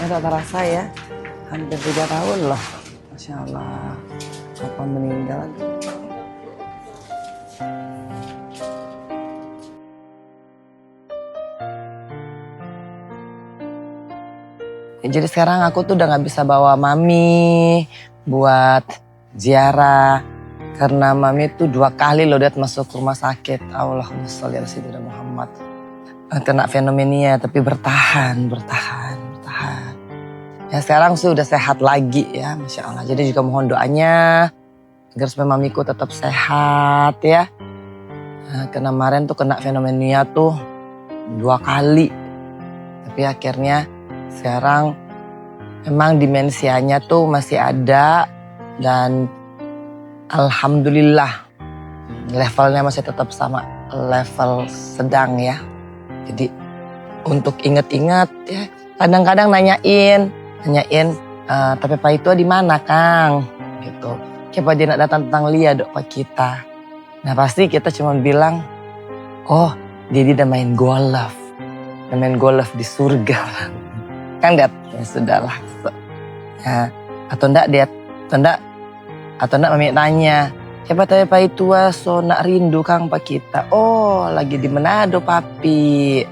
tak terasa ya, hampir 3 tahun loh. Masya Allah, apa meninggal. Jadi sekarang aku tuh udah gak bisa bawa mami buat ziarah. Karena mami tuh 2 kali loh dia masuk rumah sakit. Allahumma sholli ala sayyidina Muhammad. Kena fenomenia tapi bertahan. Ya sekarang sih udah sehat lagi ya, Masya Allah. Jadi juga mohon doanya agar supaya mamiku tetap sehat ya. Karena kemarin tuh kena fenomenia tuh 2 kali. Tapi akhirnya sekarang memang dimensianya tuh masih ada dan alhamdulillah levelnya masih tetap sama level sedang ya. Jadi untuk inget-inget ya kadang-kadang nanyain tapi Pak itu di mana Kang gitu. Coba dia nak datang tentang Lia dok Pak kita. Nah pasti kita cuma bilang oh dia udah main golf. Main golf di surga. Kan Dad, ya sudahlah. Ya, atau enggak Mami nanya, siapa tahu Pak itu so nak rindu Kang Pak kita. Oh, lagi di Manado Papi.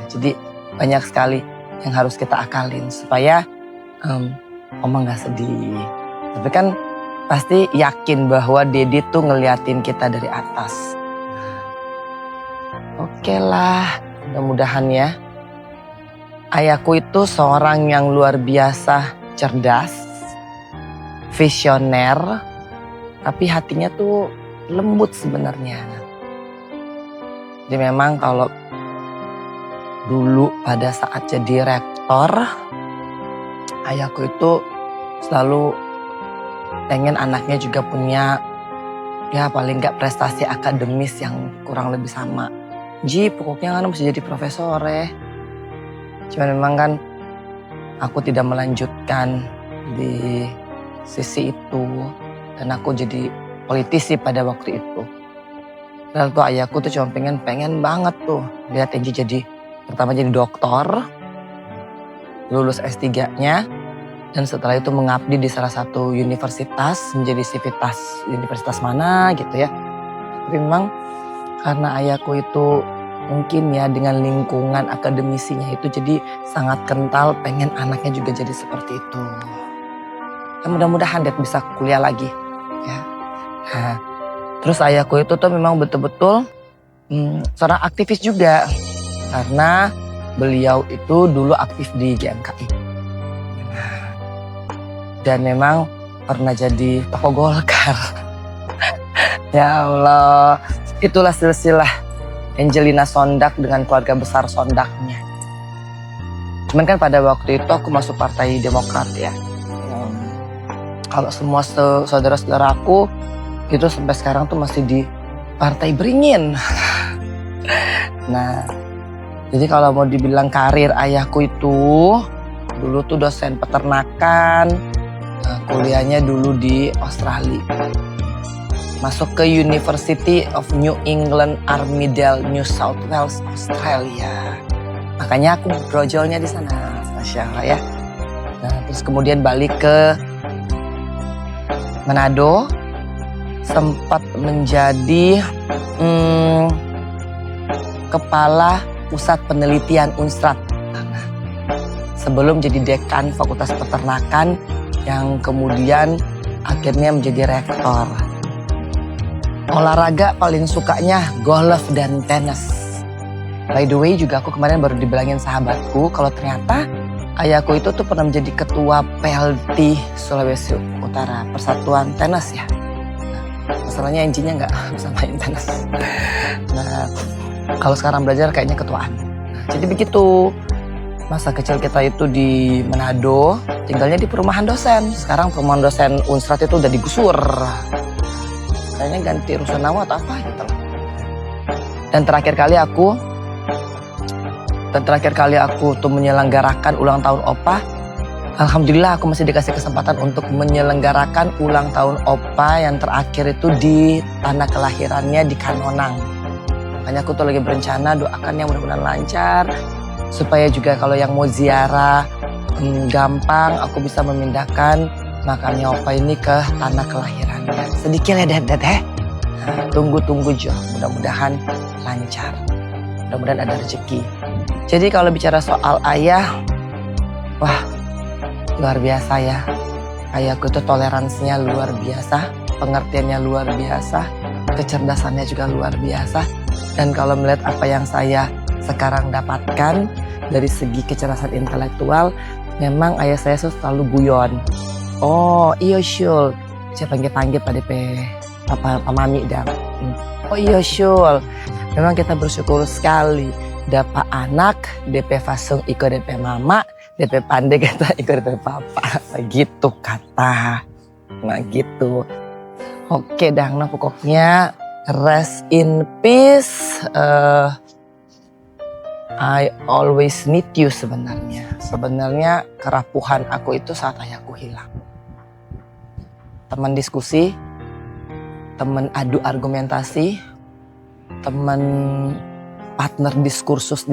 Jadi banyak sekali yang harus kita akalin supaya Oma nggak sedih. Tapi kan pasti yakin bahwa Dedi tuh ngeliatin kita dari atas. Oke lah, mudah-mudahan ya. Ayahku itu seorang yang luar biasa cerdas, visioner, tapi hatinya tuh lembut sebenarnya. Jadi memang kalau dulu pada saat jadi rektor, ayahku itu selalu pengen anaknya juga punya ya paling nggak prestasi akademis yang kurang lebih sama. Ji, pokoknya kan mesti jadi profesor ya. Cuman memang kan aku tidak melanjutkan di sisi itu. Dan aku jadi politisi pada waktu itu. Padahal tuh ayahku tuh cuma pengen banget tuh. Lihat Enji jadi, pertama jadi dokter. Lulus S3-nya. Dan setelah itu mengabdi di salah satu universitas. Menjadi sivitas universitas mana gitu ya. Tapi memang karena ayahku itu mungkin ya dengan lingkungan akademisinya itu jadi sangat kental pengen anaknya juga jadi seperti itu. Ya mudah-mudahan dia bisa kuliah lagi ya. Nah, terus ayahku itu tuh memang betul-betul seorang aktivis juga. Karena beliau itu dulu aktif di GMKI. Dan memang pernah jadi tokoh Golkar. Ya Allah, itulah silsilah Angelina Sondak dengan keluarga besar Sondaknya. Cuman kan pada waktu itu aku masuk Partai Demokrat ya. Kalau semua saudara-saudara aku itu sampai sekarang tuh masih di Partai Beringin. Nah, jadi kalau mau dibilang karir ayahku itu dulu tuh dosen peternakan, kuliahnya dulu di Australia. Masuk ke University of New England Armidale, New South Wales, Australia. Makanya aku brojolnya di sana, Masya Allah ya. Nah, terus kemudian balik ke Manado, sempat menjadi kepala pusat penelitian Unstrat. Sebelum jadi dekan Fakultas Peternakan yang kemudian akhirnya menjadi rektor. Olahraga paling sukanya golf dan tenis. By the way juga aku kemarin baru dibilangin sahabatku kalau ternyata ayahku itu tuh pernah menjadi ketua PLT Sulawesi Utara, Persatuan Tenis ya. Masalahnya engine-nya nggak bisa main tenis. Nah kalau sekarang belajar kayaknya ketuaan. Jadi begitu. Masa kecil kita itu di Manado, tinggalnya di perumahan dosen. Sekarang perumahan dosen Unstrat itu udah digusur. Kayaknya ganti rusunawa atau apa gitu. Dan terakhir kali aku tuh menyelenggarakan ulang tahun Opa. Alhamdulillah aku masih dikasih kesempatan untuk menyelenggarakan ulang tahun Opa yang terakhir itu di tanah kelahirannya di Kanonang. Makanya aku tuh lagi berencana doakan yang mudah-mudahan lancar. Supaya juga kalau yang mau ziarah gampang aku bisa memindahkan makamnya opa ini ke tanah kelahirannya. Sedikit ya Dad. Nah, tunggu Jo, mudah-mudahan lancar, mudah-mudahan ada rezeki. Jadi kalau bicara soal ayah, wah luar biasa ya. Ayahku itu toleransinya luar biasa, pengertiannya luar biasa, kecerdasannya juga luar biasa. Dan kalau melihat apa yang saya sekarang dapatkan dari segi kecerdasan intelektual, memang ayah saya selalu guyon. Oh iya Syul, saya panggil Pak DP, Pak Mami dah. Oh iya Syul, memang kita bersyukur sekali dapat anak DP Fasung ikut DP Mama, DP Pandai kata ikut DP Papa, begitu kata, nah gitu. Oke dah, nah pokoknya rest in peace. I always need you sebenarnya. Sebenarnya kerapuhan aku itu saat ayahku hilang. Teman diskusi, teman adu argumentasi, teman partner diskursus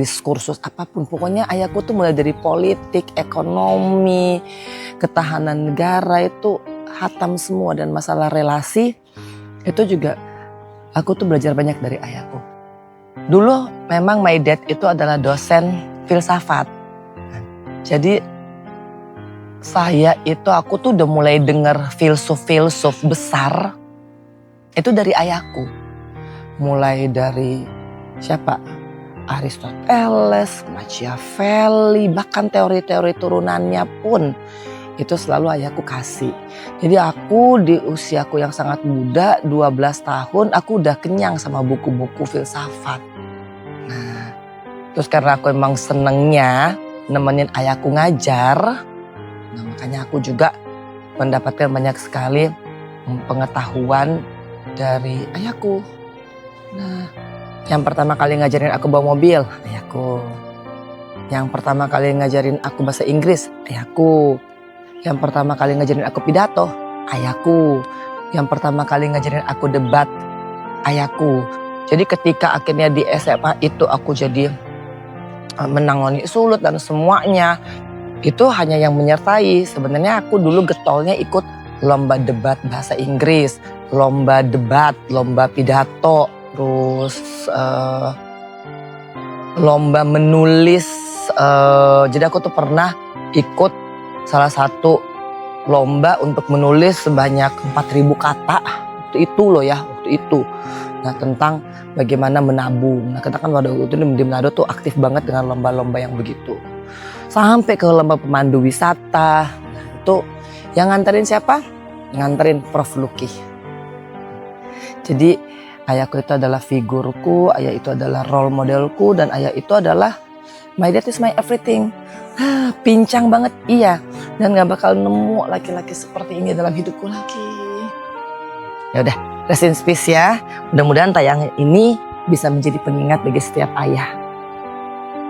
apapun. Pokoknya ayahku tuh mulai dari politik, ekonomi, ketahanan negara itu hatam semua. Dan masalah relasi itu juga aku tuh belajar banyak dari ayahku. Dulu memang my dad itu adalah dosen filsafat. Jadi aku tuh udah mulai dengar filsuf besar itu dari ayahku. Mulai dari siapa? Aristoteles, Machiavelli, bahkan teori-teori turunannya pun itu selalu ayahku kasih. Jadi aku di usiaku yang sangat muda, 12 tahun, aku udah kenyang sama buku-buku filsafat. Nah, terus karena aku emang senengnya nemenin ayahku ngajar, nah makanya aku juga mendapatkan banyak sekali pengetahuan dari ayahku. Nah, yang pertama kali ngajarin aku bawa mobil, ayahku. Yang pertama kali ngajarin aku bahasa Inggris, ayahku. Yang pertama kali ngajarin aku pidato, ayahku. Yang pertama kali ngajarin aku debat, ayahku. Jadi ketika akhirnya di SMA itu aku jadi menangani sulut dan semuanya, itu hanya yang menyertai. Sebenarnya aku dulu getolnya ikut lomba debat bahasa Inggris, lomba debat, lomba pidato, terus lomba menulis. Jadi aku tuh pernah ikut salah satu lomba untuk menulis sebanyak 4.000 kata. Waktu itu loh ya, waktu itu. Nah tentang bagaimana menabung. Nah kita kan waktu itu di Manado tuh aktif banget dengan lomba-lomba yang begitu. Sampai ke lomba pemandu wisata. Nah itu yang nganterin siapa? Nganterin Prof. Luki. Jadi ayahku itu adalah figurku, ayah itu adalah role modelku, dan ayah itu adalah my dad is my everything. Pincang banget, iya. Dan gak bakal nemu laki-laki seperti ini dalam hidupku lagi. Ya udah, rest in peace ya. Mudah-mudahan tayangan ini bisa menjadi pengingat bagi setiap ayah.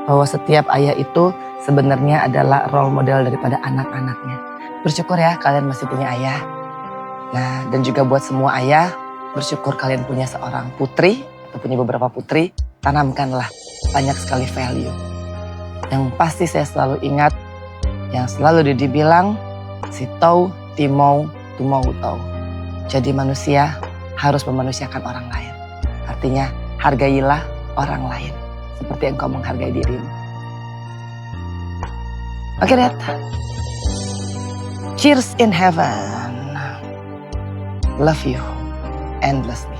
Bahwa setiap ayah itu sebenarnya adalah role model daripada anak-anaknya. Bersyukur ya kalian masih punya ayah. Nah, dan juga buat semua ayah, bersyukur kalian punya seorang putri atau punya beberapa putri. Tanamkanlah banyak sekali value. Yang pasti saya selalu ingat, yang selalu dibilang, si tau, timau, tumau tau. Jadi manusia harus memanusiakan orang lain. Artinya hargailah orang lain seperti engkau menghargai dirimu. Oke, Dad. Cheers in heaven. Love you endlessly.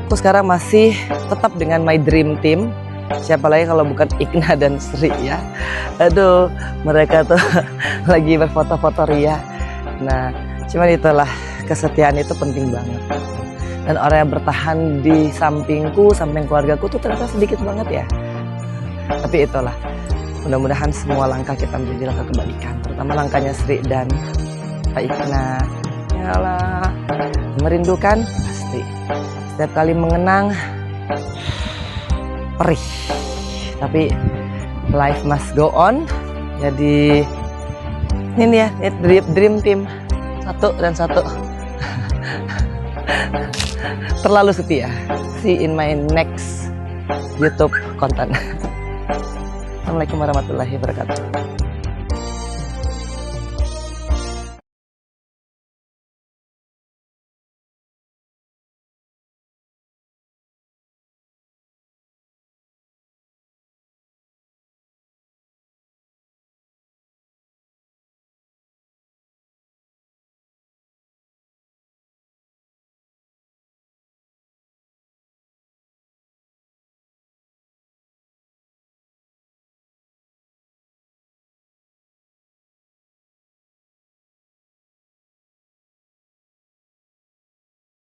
Aku sekarang masih tetap dengan my dream team. Siapa lagi kalau bukan Ikna dan Sri ya. Aduh, mereka tuh lagi berfoto-foto ria. Nah, cuman itulah, kesetiaan itu penting banget. Dan orang yang bertahan di sampingku, samping keluargaku tuh ternyata sedikit banget ya. Tapi itulah, mudah-mudahan semua langkah kita menjadi langkah kebaikan. Terutama langkahnya Sri dan Pak Ikna. Yalah, merindukan pasti. Setiap kali mengenang, perih. Tapi life must go on. Jadi ini ya, dream team 1 dan 1. Terlalu setia. See in my next YouTube konten. Assalamualaikum warahmatullahi wabarakatuh.